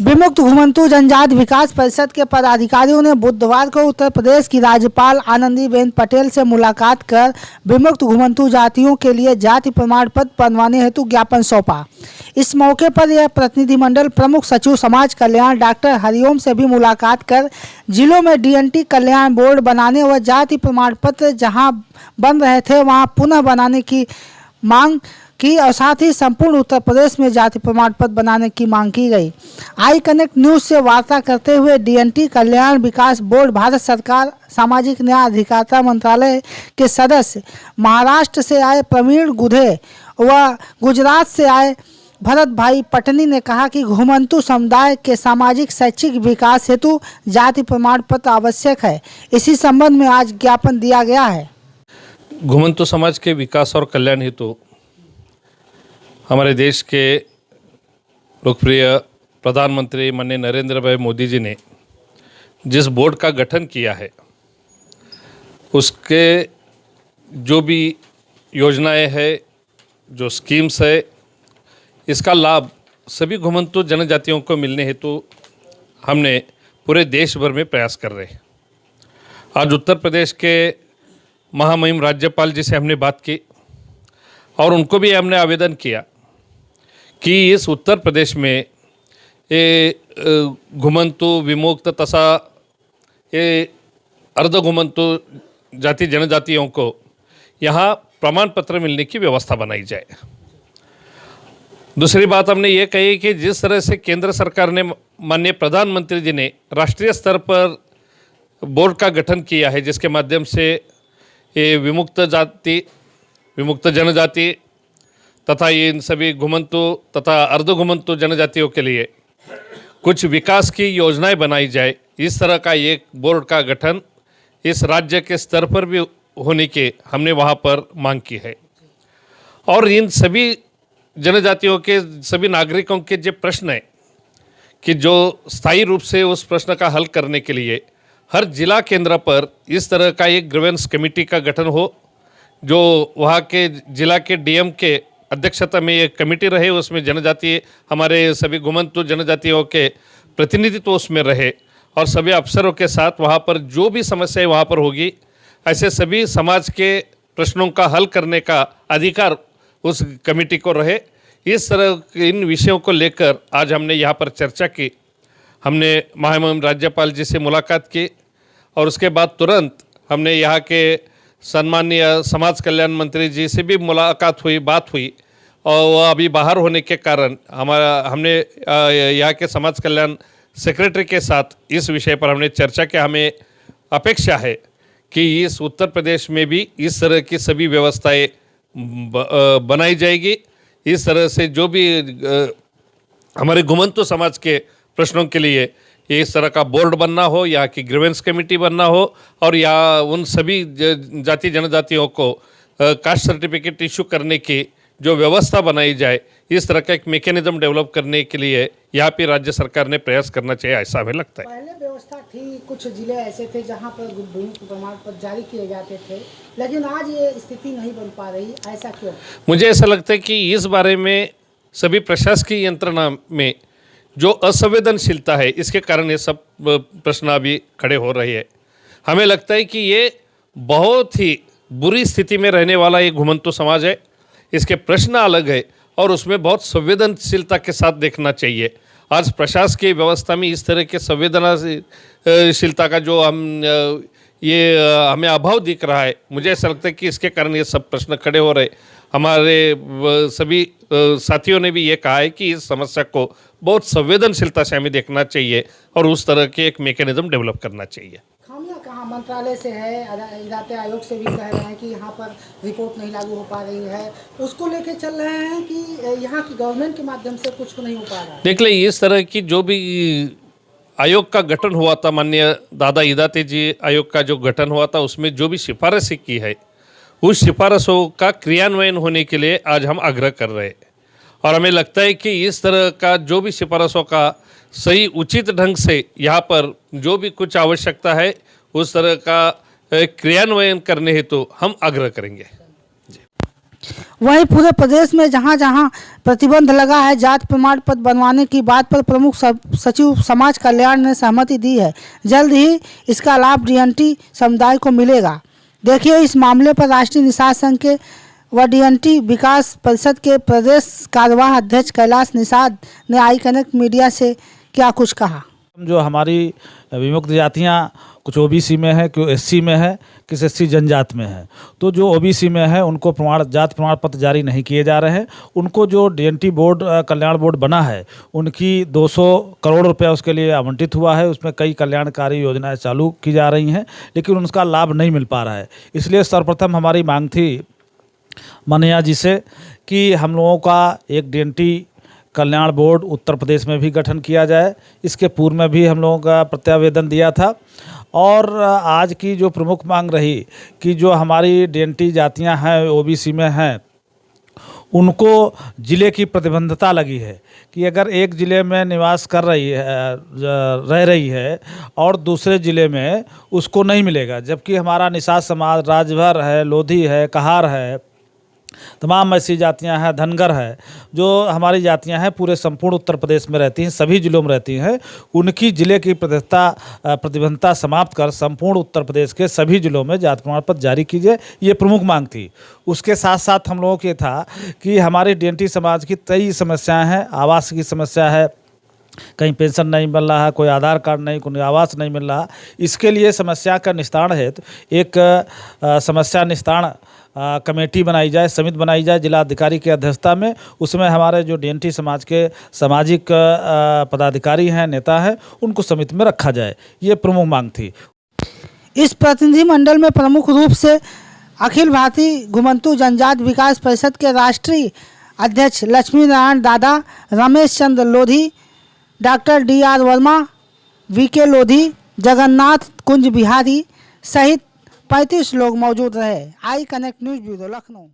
विमुक्त घुमंतु जनजाति विकास परिषद के पदाधिकारियों ने बुधवार को उत्तर प्रदेश की राज्यपाल आनंदीबेन पटेल से मुलाकात कर विमुक्त घुमंतु जातियों के लिए जाति प्रमाण पत्र बनवाने हेतु ज्ञापन सौंपा। इस मौके पर यह प्रतिनिधिमंडल प्रमुख सचिव समाज कल्याण डॉक्टर हरिओम से भी मुलाकात कर जिलों में डीएनटी कल्याण बोर्ड बनाने व जाति प्रमाण पत्र जहां बन रहे थे वहां पुनः बनाने की मांग की और साथ ही संपूर्ण उत्तर प्रदेश में जाति प्रमाण पत्र बनाने की मांग की गई। आई कनेक्ट न्यूज से वार्ता करते हुए डीएनटी कल्याण विकास बोर्ड भारत सरकार सामाजिक न्याय अधिकारिता मंत्रालय के सदस्य महाराष्ट्र से आए प्रवीण गुधे व गुजरात से आए भरत भाई पटनी ने कहा कि घुमंतु समुदाय के सामाजिक शैक्षिक विकास हेतु जाति प्रमाण पत्र आवश्यक है। इसी संबंध में आज ज्ञापन दिया गया है। घुमंतु समाज के विकास और कल्याण हेतु हमारे देश के लोकप्रिय प्रधानमंत्री माननीय नरेंद्र भाई मोदी जी ने जिस बोर्ड का गठन किया है उसके जो भी योजनाएं है, जो स्कीम्स है, इसका लाभ सभी घुमंतु जनजातियों को मिलने हेतु हमने पूरे देश भर में प्रयास कर रहे हैं। आज उत्तर प्रदेश के महामहिम राज्यपाल जी से हमने बात की और उनको भी हमने आवेदन किया कि इस उत्तर प्रदेश में ये घुमंतु विमुक्त तथा ये अर्ध घुमंतु जाति जनजातियों को यहाँ प्रमाण पत्र मिलने की व्यवस्था बनाई जाए। दूसरी बात हमने ये कही कि जिस तरह से केंद्र सरकार ने माननीय प्रधानमंत्री जी ने राष्ट्रीय स्तर पर बोर्ड का गठन किया है जिसके माध्यम से ये विमुक्त जाति, विमुक्त जनजाति तथा ये इन सभी घुमंतु तथा अर्ध घुमंतु जनजातियों के लिए कुछ विकास की योजनाएं बनाई जाए, इस तरह का एक बोर्ड का गठन इस राज्य के स्तर पर भी होने के हमने वहाँ पर मांग की है। और इन सभी जनजातियों के सभी नागरिकों के जो प्रश्न है कि जो स्थायी रूप से उस प्रश्न का हल करने के लिए हर जिला केंद्र पर इस तरह का एक ग्रीवेंस कमेटी का गठन हो, जो वहाँ के जिला के डीएम के अध्यक्षता में एक कमेटी रहे, उसमें जनजातीय हमारे सभी घुमंतु जनजातियों के प्रतिनिधित्व उसमें रहे और सभी अफसरों के साथ वहाँ पर जो भी समस्याएं वहाँ पर होगी ऐसे सभी समाज के प्रश्नों का हल करने का अधिकार उस कमेटी को रहे। इस तरह इन विषयों को लेकर आज हमने यहाँ पर चर्चा की। हमने महामहिम राज्यपाल जी से मुलाकात की और उसके बाद तुरंत हमने यहाँ के सम्माननीय समाज कल्याण मंत्री जी से भी मुलाकात हुई, बात हुई और वह अभी बाहर होने के कारण हमने यहाँ के समाज कल्याण सेक्रेटरी के साथ इस विषय पर हमने चर्चा की। हमें अपेक्षा है कि इस उत्तर प्रदेश में भी इस तरह की सभी व्यवस्थाएं बनाई जाएगी। इस तरह से जो भी हमारे घुमंतु समाज के प्रश्नों के लिए इस तरह का बोर्ड बनना हो, यहाँ की ग्रीवेंस कमेटी बनना हो और या उन सभी जाति जनजातियों को कास्ट सर्टिफिकेट इशू करने की जो व्यवस्था बनाई जाए, इस तरह का एक मैकेनिज्म डेवलप करने के लिए यहाँ पे राज्य सरकार ने प्रयास करना चाहिए, ऐसा हमें लगता है। पहले व्यवस्था थी, कुछ जिले ऐसे थे जहाँ पर विमुक्त प्रमाण पत्र जारी किए जाते थे, लेकिन आज ये स्थिति नहीं बन पा रही, ऐसा क्यों? मुझे ऐसा लगता है कि इस बारे में सभी प्रशासकीय यंत्रणा में जो असंवेदनशीलता है, इसके कारण ये सब प्रश्न अभी खड़े हो रहे हैं। हमें लगता है कि ये बहुत ही बुरी स्थिति में रहने वाला एक घुमंतु समाज है, इसके प्रश्न अलग है और उसमें बहुत संवेदनशीलता के साथ देखना चाहिए। आज प्रशासकीय व्यवस्था में इस तरह के संवेदनशीलता का जो हमें अभाव दिख रहा है, मुझे ऐसा लगता है कि इसके कारण ये सब प्रश्न खड़े हो रहे। हमारे सभी साथियों ने भी ये कहा है कि इस समस्या को बहुत संवेदनशीलता से हमें देखना चाहिए और उस तरह के एक मैकेनिज्म डेवलप करना चाहिए। खामियां कहाँ मंत्रालय से है, इदाते आयोग से भी कह रहे हैं कि यहाँ पर रिपोर्ट नहीं लागू हो पा रही है, उसको लेके चल रहे हैं कि यहाँ की गवर्नमेंट के माध्यम से कुछ नहीं हो पा रहा है। देख ले, इस तरह की जो भी आयोग का गठन हुआ था, माननीय दादा इदाते जी आयोग का जो गठन हुआ था, उसमें जो भी सिफारिशें की है उस सिफारिशों का क्रियान्वयन होने के लिए आज हम आग्रह कर रहे हैं और हमें लगता है कि इस तरह का जो भी सिफारिशों का सही उचित ढंग से यहाँ पर जो भी कुछ आवश्यकता है उस तरह का क्रियान्वयन करने हेतु हम आग्रह करेंगे। वहीं पूरे प्रदेश में जहां जहां प्रतिबंध लगा है, जाति प्रमाण पत्र बनवाने की बात पर प्रमुख सचिव समाज कल्याण ने सहमति दी है। जल्द ही इसका लाभ डीएनटी समुदाय को मिलेगा। देखिए, इस मामले पर राष्ट्रीय निषाद संघ के व डीएनटी विकास परिषद के प्रदेश कार्यवाह अध्यक्ष कैलाश निषाद ने आई कनेक्ट मीडिया से क्या कुछ कहा। जो हमारी विमुक्त जातियाँ कुछ ओबीसी में है, कुछ एससी में है, किस एससी जनजाति में है, तो जो ओबीसी में है उनको जाति प्रमाण पत्र जारी नहीं किए जा रहे हैं। उनको जो डीएनटी बोर्ड कल्याण बोर्ड बना है, उनकी 200 करोड़ रुपया उसके लिए आवंटित हुआ है। उसमें कई कल्याणकारी योजनाएं चालू की जा रही हैं, लेकिन उनका लाभ नहीं मिल पा रहा है। इसलिए सर्वप्रथम हमारी मांग थी माननीय जी से कि हम लोगों का एक डीएनटी कल्याण बोर्ड उत्तर प्रदेश में भी गठन किया जाए। इसके पूर्व में भी हम लोगों का प्रत्यावेदन दिया था और आज की जो प्रमुख मांग रही कि जो हमारी डीएनटी जातियां हैं, ओबीसी में हैं, उनको ज़िले की प्रतिबद्धता लगी है कि अगर एक ज़िले में निवास कर रही है, रह रही है और दूसरे ज़िले में उसको नहीं मिलेगा, जबकि हमारा निषाद समाज राजभर है, लोधी है, कहार है, तमाम ऐसी जातियां हैं, धनगर है, जो हमारी जातियां हैं पूरे संपूर्ण उत्तर प्रदेश में रहती हैं, सभी जिलों में रहती हैं। उनकी ज़िले की प्रतिबद्धता समाप्त कर संपूर्ण उत्तर प्रदेश के सभी जिलों में जाति प्रमाण पत्र जारी कीजिए, ये प्रमुख मांग थी। उसके साथ साथ हम लोगों की था कि हमारे डीएनटी समाज की कई समस्याएँ हैं। आवास की समस्या है, कहीं पेंशन नहीं मिल रहा है, कोई आधार कार्ड नहीं, कोई आवास नहीं मिल रहा। इसके लिए समस्या का निस्तारण हेतु एक समस्या निस्तारण कमेटी बनाई जाए, समिति बनाई जाए जिला अधिकारी की अध्यक्षता में। उसमें हमारे जो डीएनटी समाज के सामाजिक पदाधिकारी हैं, नेता हैं, उनको समिति में रखा जाए, ये प्रमुख मांग थी। इस प्रतिनिधिमंडल में प्रमुख रूप से अखिल भारतीय घुमंतू जनजाति विकास परिषद के राष्ट्रीय अध्यक्ष लक्ष्मी नारायण दादा, Ramesh Chandra Lodhi, doctor DR Verma, VK Lodhi, Jagannath Kunj Bihari सहित 35 लोग मौजूद रहे। I connect news bureau, Lucknow.